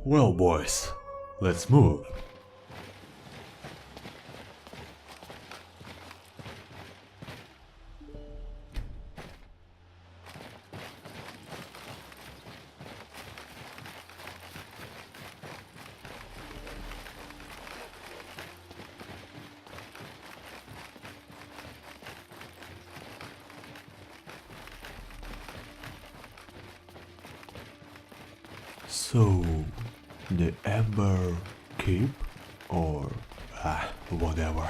Well, boys, let's move. So, the Ember Keep, or whatever.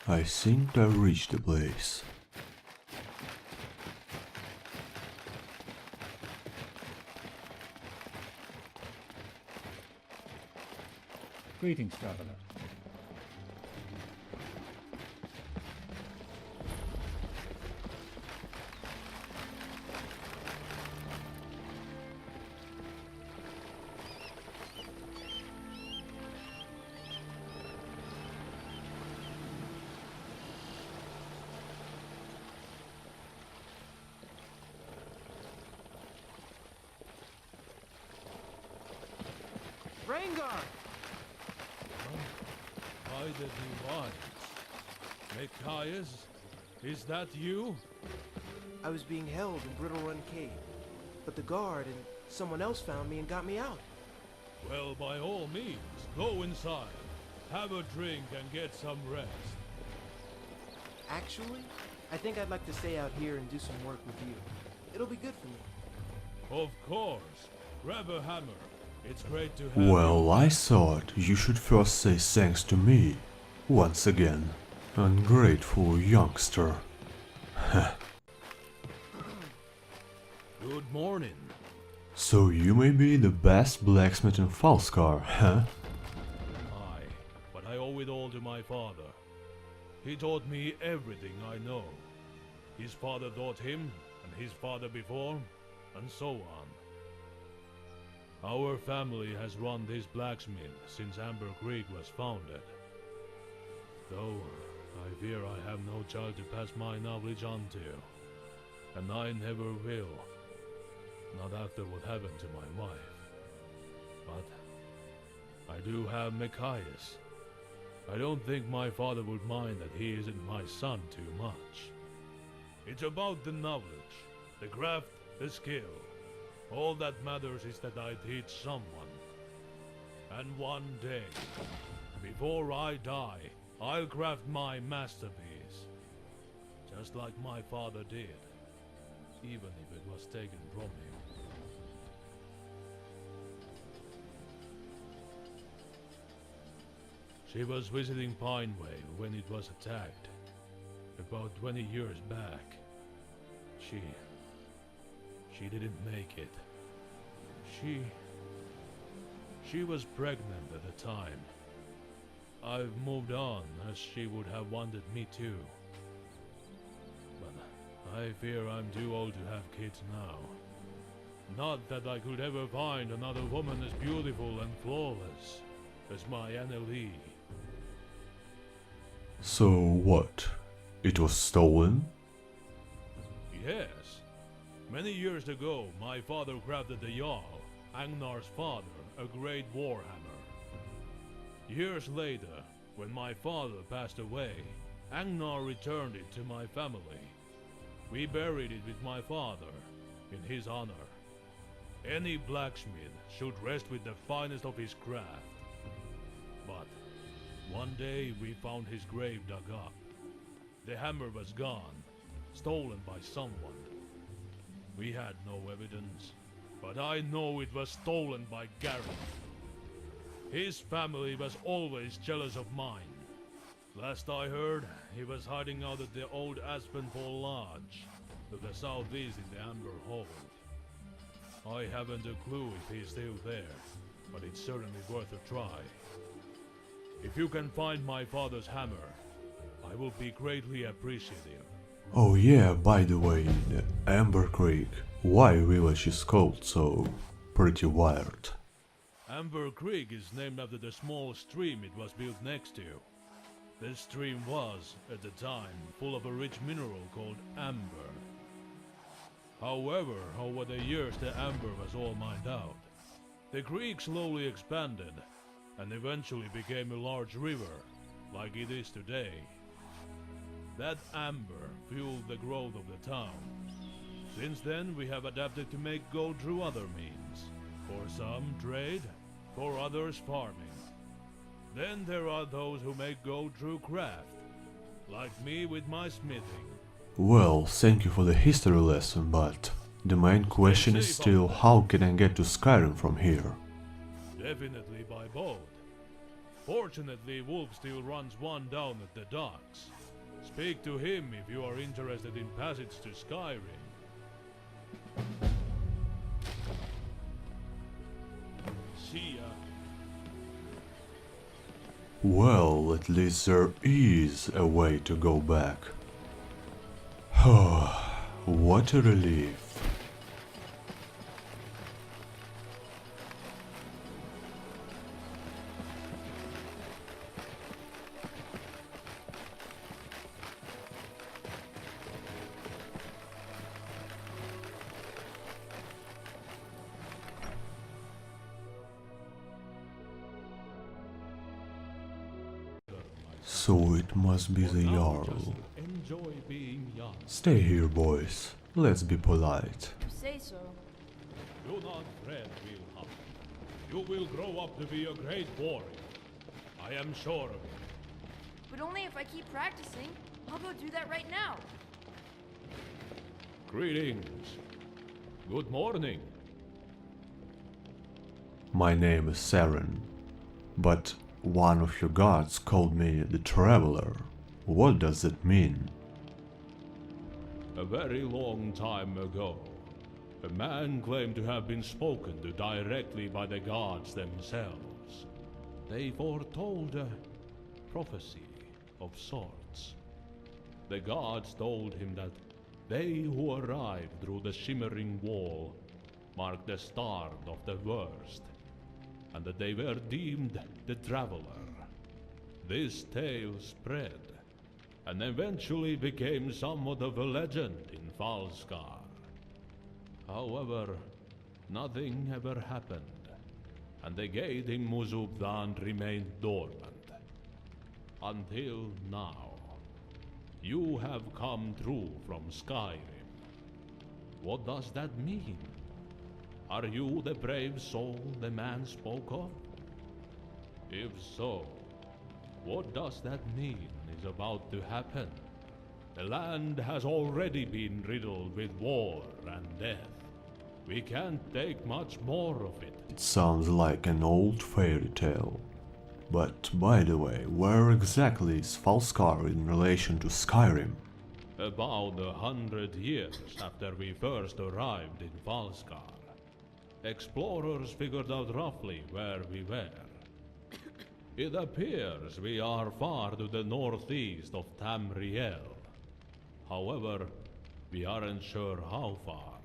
I think I reached the place. Greetings, traveler. Why did he want? Micaias? Is that you? I was being held in Brittle Run Cave, but the guard and someone else found me and got me out. Well, by all means, go inside. Have a drink and get some rest. Actually, I think I'd like to stay out here and do some work with you. It'll be good for me. Of course. Grab a hammer. It's great to have Well, you. I thought you should first say thanks to me. Once again, ungrateful youngster. Good morning. So you may be the best blacksmith in Falskar, huh? Aye, but I owe it all to my father. He taught me everything I know. His father taught him, and his father before, and so on. Our family has run this blacksmith since Amber Creek was founded. Though, I fear I have no child to pass my knowledge on to. And I never will. Not after what happened to my wife. But I do have Micaias. I don't think my father would mind that he isn't my son too much. It's about the knowledge, the craft, the skill. All that matters is that I teach someone. And one day, before I die, I'll craft my masterpiece. Just like my father did. Even if it was taken from him. She was visiting Pineway when it was attacked. About 20 years back. She didn't make it. She was pregnant at the time. I've moved on as she would have wanted me to. But I fear I'm too old to have kids now. Not that I could ever find another woman as beautiful and flawless as my Annalee. So what? It was stolen? Yes. Many years ago, my father crafted the Jarl, Agnar's father, a great warhammer. Years later, when my father passed away, Agnar returned it to my family. We buried it with my father, in his honor. Any blacksmith should rest with the finest of his craft. But one day we found his grave dug up. The hammer was gone, stolen by someone. We had no evidence, but I know it was stolen by Garrett. His family was always jealous of mine. Last I heard, he was hiding out at the old Aspenfall Lodge, to the southeast in the Amber Hold. I haven't a clue if he's still there, but it's certainly worth a try. If you can find my father's hammer, I will be greatly appreciative. Oh yeah, by the way, the Amber Creek, why village is called so pretty wild? Amber Creek is named after the small stream it was built next to. This stream was, at the time, full of a rich mineral called amber. However, over the years the amber was all mined out. The creek slowly expanded, and eventually became a large river, like it is today. That amber fueled the growth of the town. Since then, we have adapted to make gold through other means. For some, trade, for others, farming. Then there are those who make gold through craft, like me with my smithing. Well, thank you for the history lesson, but the main question is still how can I get to Skyrim from here? Definitely by boat. Fortunately, Wolf still runs one down at the docks. Speak to him if you are interested in passage to Skyrim. See ya. Well, at least there is a way to go back. What a relief. So it must be the Jarl. Enjoy being young. Stay here, boys. Let's be polite. Say so. Do not fret, Wilhelm. You will grow up to be a great warrior. I am sure of it. But only if I keep practicing. I'll go do that right now. Greetings. Good morning. My name is Saren, but one of your guards called me the Traveler. What does it mean? A very long time ago, a man claimed to have been spoken to directly by the gods themselves. They foretold a prophecy of sorts. The gods told him that they who arrived through the shimmering wall marked the start of the worst, and that they were deemed the Traveler. This tale spread, and eventually became somewhat of a legend in Falskar. However, nothing ever happened, and the gate in Muzubdan remained dormant. Until now. You have come through from Skyrim. What does that mean? Are you the brave soul the man spoke of? If so, what does that mean is about to happen? The land has already been riddled with war and death. We can't take much more of it. It sounds like an old fairy tale. But by the way, where exactly is Falskar in relation to Skyrim? About 100 years after we first arrived in Falskar, explorers figured out roughly where we were. It appears we are far to the northeast of Tamriel. However, we aren't sure how far.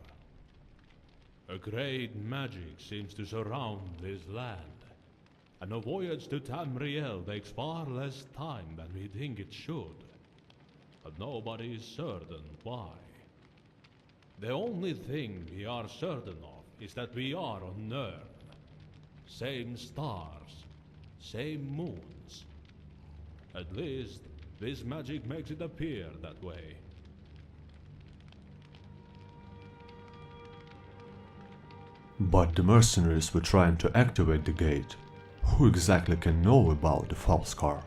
A great magic seems to surround this land. and a voyage to Tamriel takes far less time than we think it should. But nobody is certain why. The only thing we are certain of is that we are on Nern. Same stars, same moons. At least, this magic makes it appear that way. But the mercenaries were trying to activate the gate. Who exactly can know about the Falskar?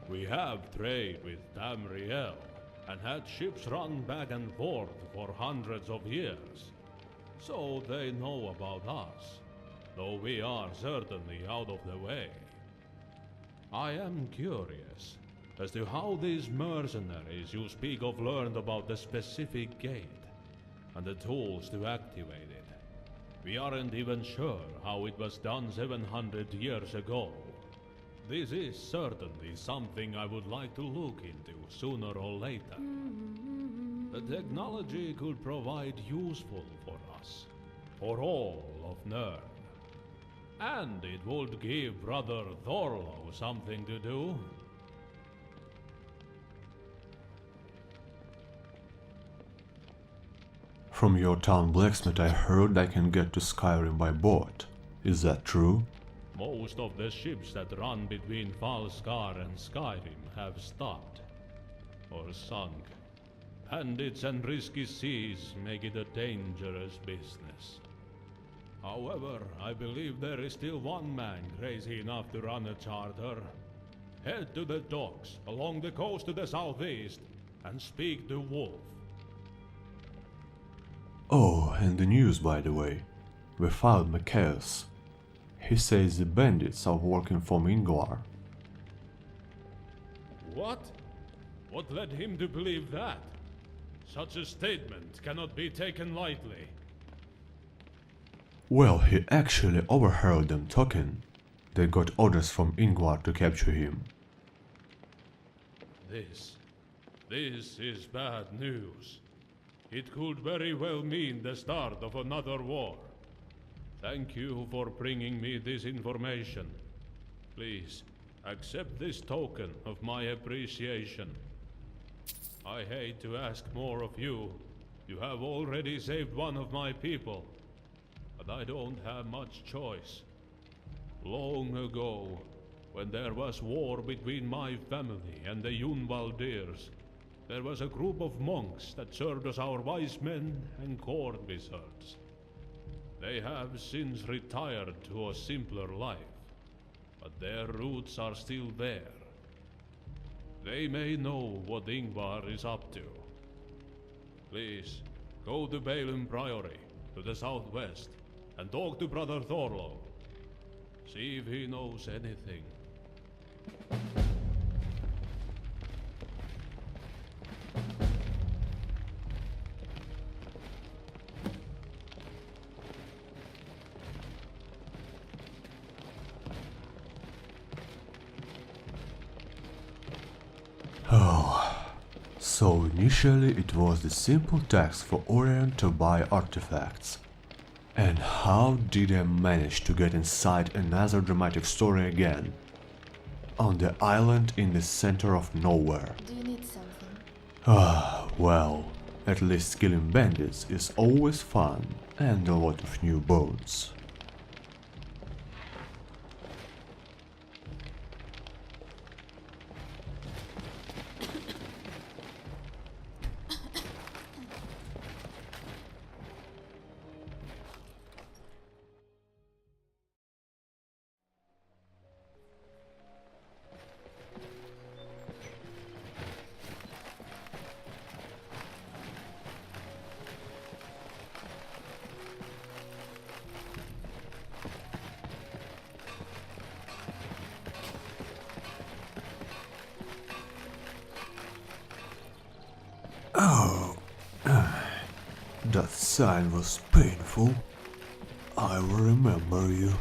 We have trade with Tamriel, and had ships run back and forth for hundreds of years. So they know about us, though we are certainly out of the way. I am curious as to how these mercenaries you speak of learned about the specific gate, and the tools to activate it. We aren't even sure how it was done 700 years ago. This is certainly something I would like to look into sooner or later. The technology could provide useful for us, for all of Nern. And it would give Brother Thorlo something to do. From your town blacksmith I heard I can get to Skyrim by boat. Is that true? Most of the ships that run between Falskar and Skyrim have stopped, or sunk. Bandits and risky seas make it a dangerous business. However, I believe there is still one man crazy enough to run a charter. Head to the docks along the coast to the southeast and speak to Wolf. Oh, and the news by the way. We found Macias. He says the bandits are working for Ingvar. What? What led him to believe that? Such a statement cannot be taken lightly. Well, he actually overheard them talking. They got orders from Ingvar to capture him. This is bad news. It could very well mean the start of another war. Thank you for bringing me this information. Please, accept this token of my appreciation. I hate to ask more of you. You have already saved one of my people. But I don't have much choice. Long ago, when there was war between my family and the Yunvaldirs, there was a group of monks that served as our wise men and court wizards. They have since retired to a simpler life, but their roots are still there. They may know what Ingvar is up to. Please, go to Balin Priory, to the southwest, and talk to Brother Thorlo. See if he knows anything. Oh, so initially it was the simple task for Orion to buy artifacts. And how did I manage to get inside another dramatic story again? On the island in the center of nowhere. Do you need something? Ah, well, at least killing bandits is always fun and a lot of new bones. Oh, that sign was painful. I will remember you.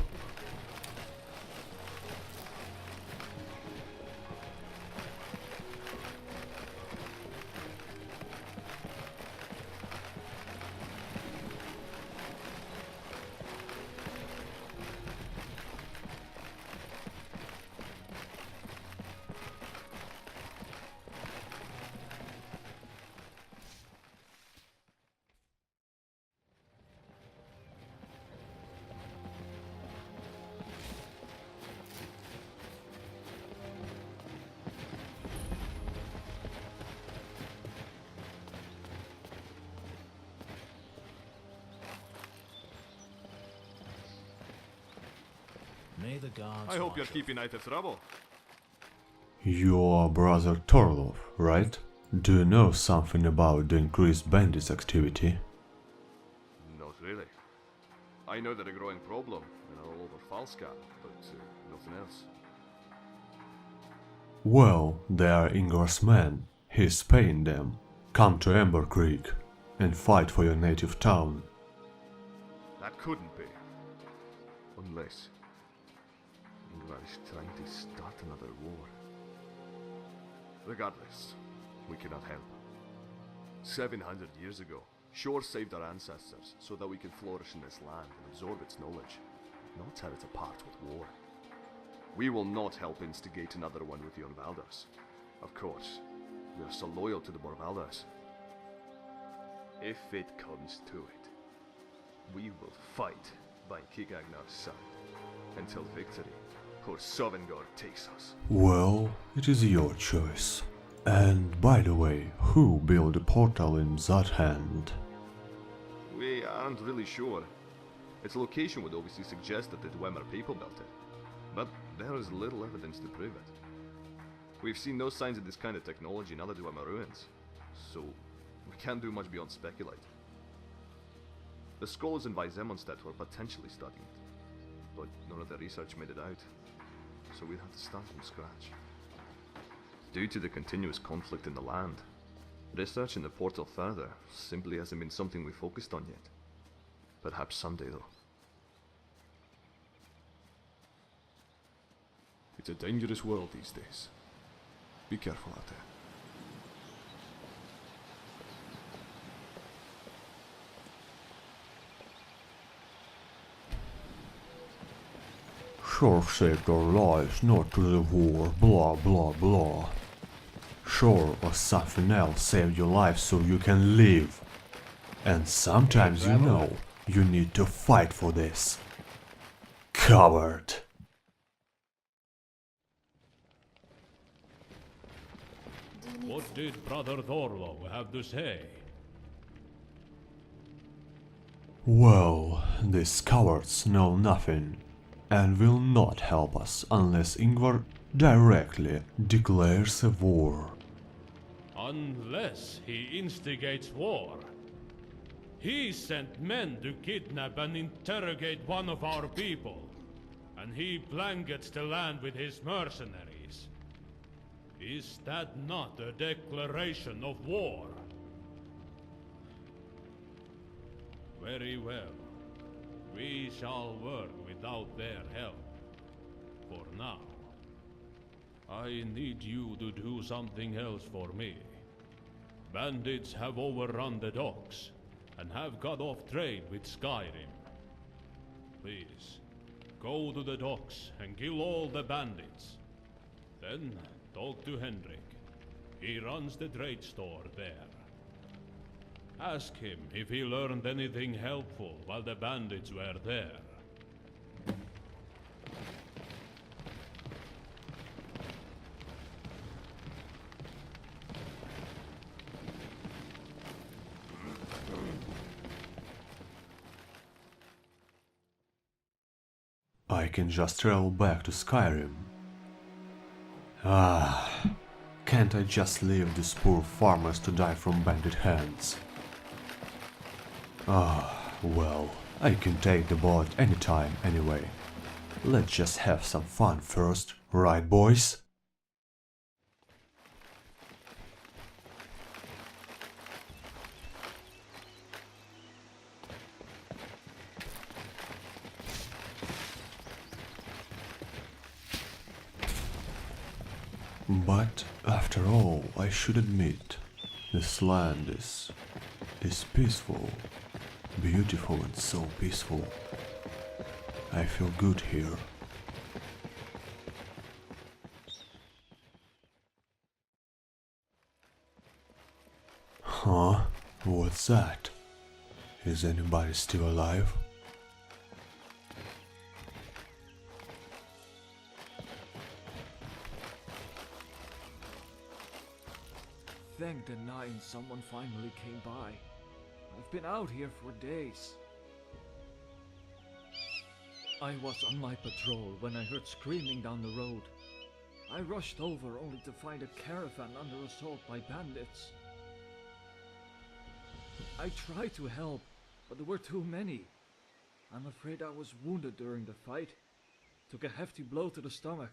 May the gods I hope you're watch keeping out of trouble. You're brother Torlov, right? Do you know something about the increased bandits activity? Not really. I know they're a growing problem and all over Falska, but nothing else. Well, they are Ingvar's men. He's paying them. Come to Ember Creek and fight for your native town. That couldn't be. Unless Ingvar is trying to start another war. Regardless, we cannot help. 700 years ago, Shore saved our ancestors so that we could flourish in this land and absorb its knowledge, not tear it apart with war. We will not help instigate another one with the Orvalders. Of course, we are so loyal to the Borvalders. If it comes to it, we will fight by Kigagnar's side until victory or Sovngarde takes us. Well, it is your choice. And by the way, who built the portal in that hand? We aren't really sure. Its location would obviously suggest that the Dwemer people built it, but there is little evidence to prove it. We've seen no signs of this kind of technology in other Dwemer ruins, so we can't do much beyond speculate. The scholars in Weizemonstedt were potentially studying it, but none of the research made it out, so we'd have to start from scratch. Due to the continuous conflict in the land, researching the portal further simply hasn't been something we focused on yet. Perhaps someday though. It's a dangerous world these days. Be careful out there. Shore saved our lives, not to the war, blah blah blah. Shore or something else saved your life so you can live. And sometimes, you know, you need to fight for this. Coward. What did Brother Thorlo have to say? Well, these cowards know nothing and will not help us unless Ingvar directly declares a war. Unless he instigates war. He sent men to kidnap and interrogate one of our people, and he blankets the land with his mercenaries. Is that not a declaration of war? Very well. We shall work without their help. For now. I need you to do something else for me. Bandits have overrun the docks and have got off trade with Skyrim. Please, go to the docks and kill all the bandits. Then talk to Hendrik. He runs the trade store there. Ask him if he learned anything helpful while the bandits were there. I can just travel back to Skyrim. Ah, can't I just leave these poor farmers to die from bandit hands? Ah, well, I can take the boat anytime anyway. Let's just have some fun first, right boys? But after all, I should admit, this land is peaceful, beautiful and so peaceful. I feel good here. Huh? What's that? Is anybody still alive? Thank the nine someone finally came by. I've been out here for days. I was on my patrol when I heard screaming down the road. I rushed over only to find a caravan under assault by bandits. I tried to help, but there were too many. I'm afraid I was wounded during the fight. Took a hefty blow to the stomach.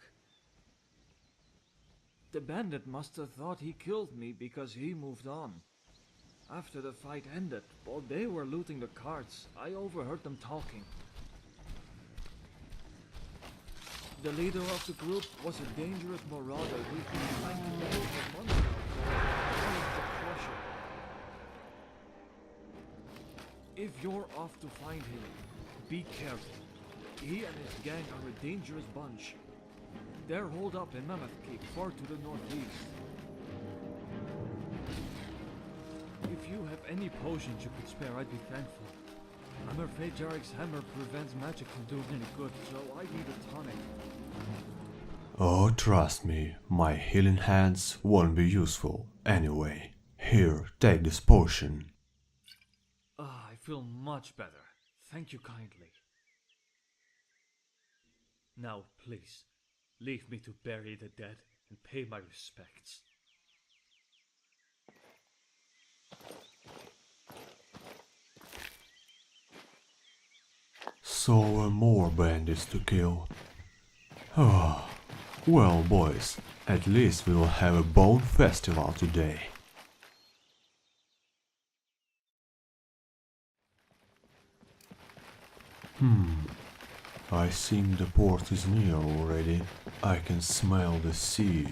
The bandit must have thought he killed me because he moved on. After the fight ended, while they were looting the carts, I overheard them talking. The leader of the group was a dangerous marauder who's been trying to get for months now called the Crusher. If you're off to find him, be careful. He and his gang are a dangerous bunch. They're holed up in Mammoth Cape, far to the northeast. If you have any potions you could spare, I'd be thankful. I'm afraid Jarek's hammer prevents magic from doing any good, so I need a tonic. Oh, trust me, my healing hands won't be useful anyway. Here, take this potion. I feel much better. Thank you kindly. Now, please, leave me to bury the dead and pay my respects. So more bandits to kill. Ah, well boys, at least we will have a bone festival today. I think the port is near already. I can smell the sea.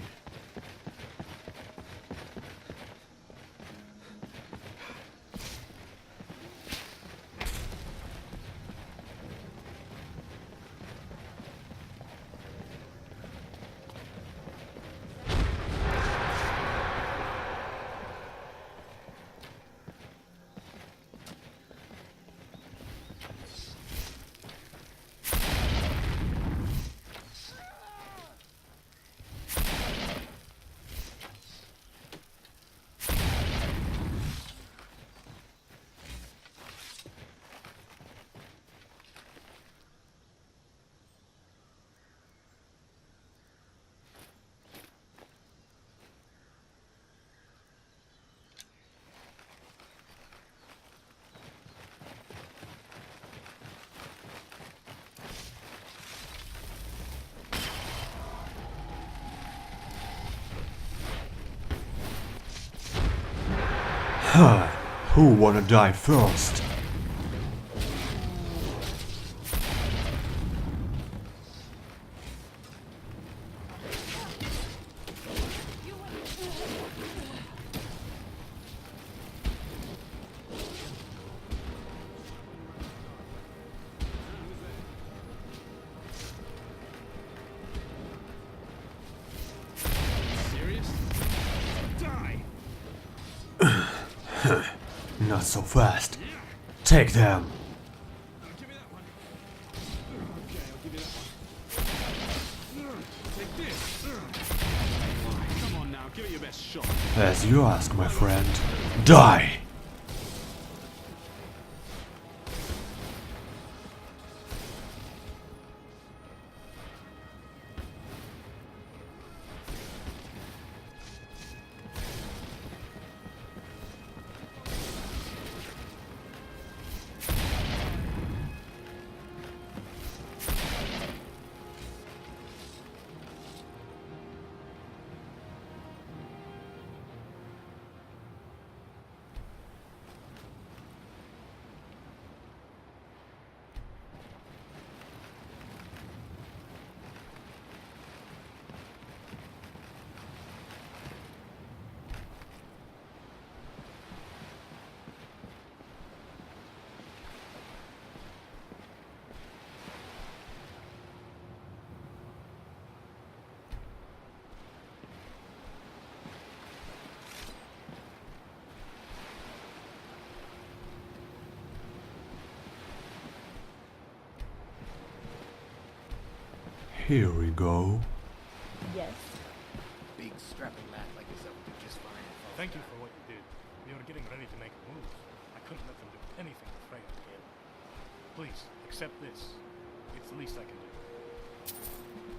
Who wanna die first? Not so fast. Take them. Give me that one. Okay, I'll give you that one. Take this. Come on now, give it your best shot. As you ask, my friend. Die! Here we go. Yes. Big strapping lad like yourself would do just fine. Thank you for what you did. We were getting ready to make a move. I couldn't let them do anything to Freya again. Please, accept this. It's the least I can do.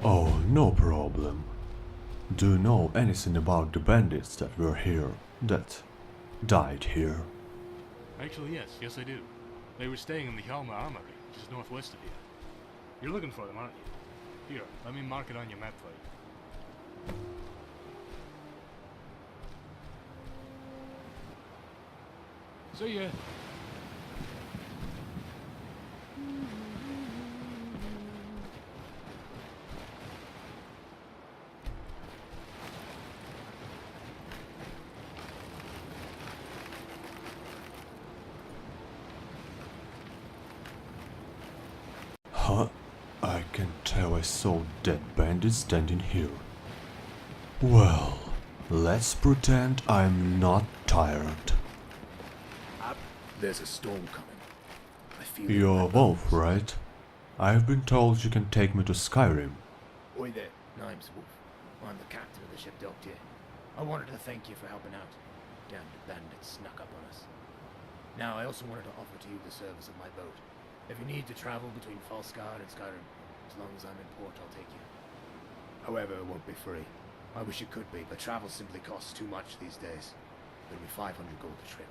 Oh, no problem. Do you know anything about the bandits that were here, that died here? Actually, yes, I do. They were staying in the Hjalmar Armory, just northwest of here. You're looking for them, aren't you? Here, let me mark it on your map for you. See ya. Huh? I can tell I saw dead bandits standing here. Well, let's pretend I'm not tired. There's a storm coming. I feel You're Wolf, right? I've been told you can take me to Skyrim. Oi there, name's Wolf. I'm the captain of the ship docked here. I wanted to thank you for helping out. Damn, the bandits snuck up on us. Now, I also wanted to offer to you the service of my boat. If you need to travel between Falskar and Skyrim, as long as I'm in port, I'll take you. However, it won't be free. I wish it could be, but travel simply costs too much these days. It'll be 500 gold a trip.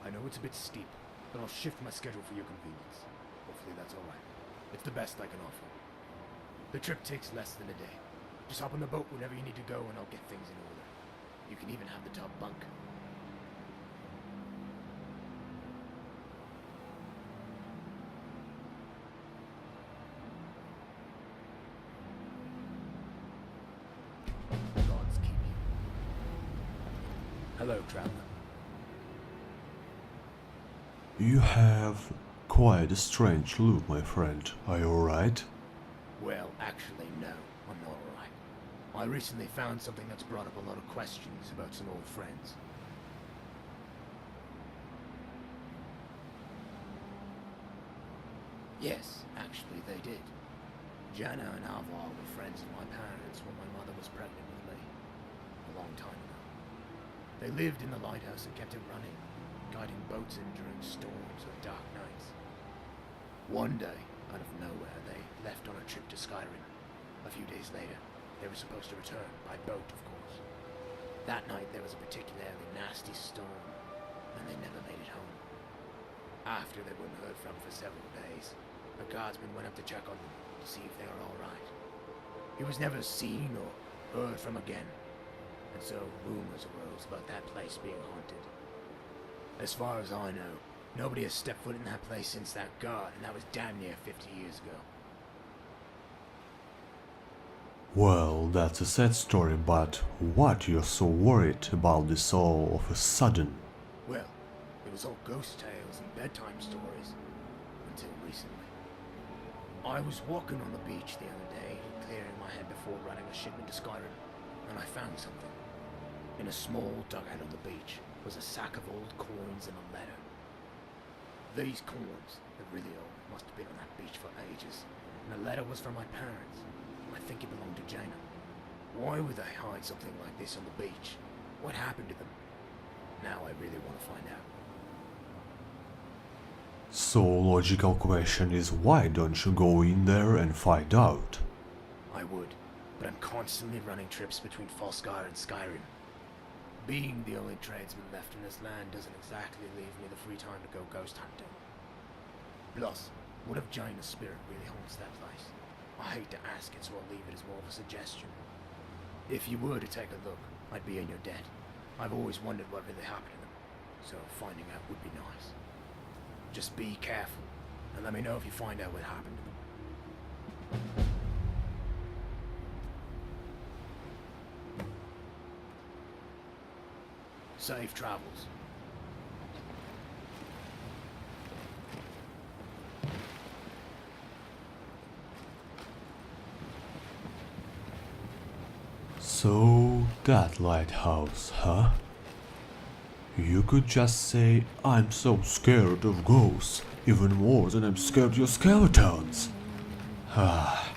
I know it's a bit steep, but I'll shift my schedule for your convenience. Hopefully that's alright. It's the best I can offer. The trip takes less than a day. Just hop on the boat whenever you need to go and I'll get things in order. You can even have the top bunk. Gods keep you. Hello, traveler. You have quite a strange look, my friend. Are you alright? Well, actually, no. I'm not alright. I recently found something that's brought up a lot of questions about some old friends. Yes, actually they did. Jana and Alvar were friends of my parents when my mother was pregnant with me. A long time ago. They lived in the lighthouse and kept it running, guiding boats in during storms or dark nights. One day, out of nowhere, they left on a trip to Skyrim. A few days later, they were supposed to return, by boat, of course. That night, there was a particularly nasty storm, and they never made it home. After they weren't heard from for several days, a guardsman went up to check on them to see if they were alright. He was never seen or heard from again, and so rumors arose about that place being haunted. As far as I know, nobody has stepped foot in that place since that guard, and that was damn near 50 years ago. Well, that's a sad story, but what you're so worried about this all of a sudden? Well, it was all ghost tales and bedtime stories, until recently. I was walking on the beach the other day, clearing my head before running a shipment to Skyrim, and I found something. In a small dugout on the beach was a sack of old coins and a letter. These coins, they're really old, must have been on that beach for ages, and the letter was from my parents. I think it belonged to Jaina. Why would they hide something like this on the beach? What happened to them? Now I really want to find out. So logical question is, why don't you go in there and find out? I would, but I'm constantly running trips between Falskar and Skyrim. Being the only tradesman left in this land doesn't exactly leave me the free time to go ghost hunting. Plus, what if Jaina's spirit really haunts that place? I hate to ask it, so I'll leave it as more of a suggestion. If you were to take a look, I'd be in your debt. I've always wondered what really happened to them, so finding out would be nice. Just be careful, and let me know if you find out what happened to them. Safe travels. So, that lighthouse, huh? You could just say, I'm so scared of ghosts, even more than I'm scared of your skeletons. Ah,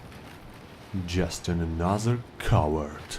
just another coward.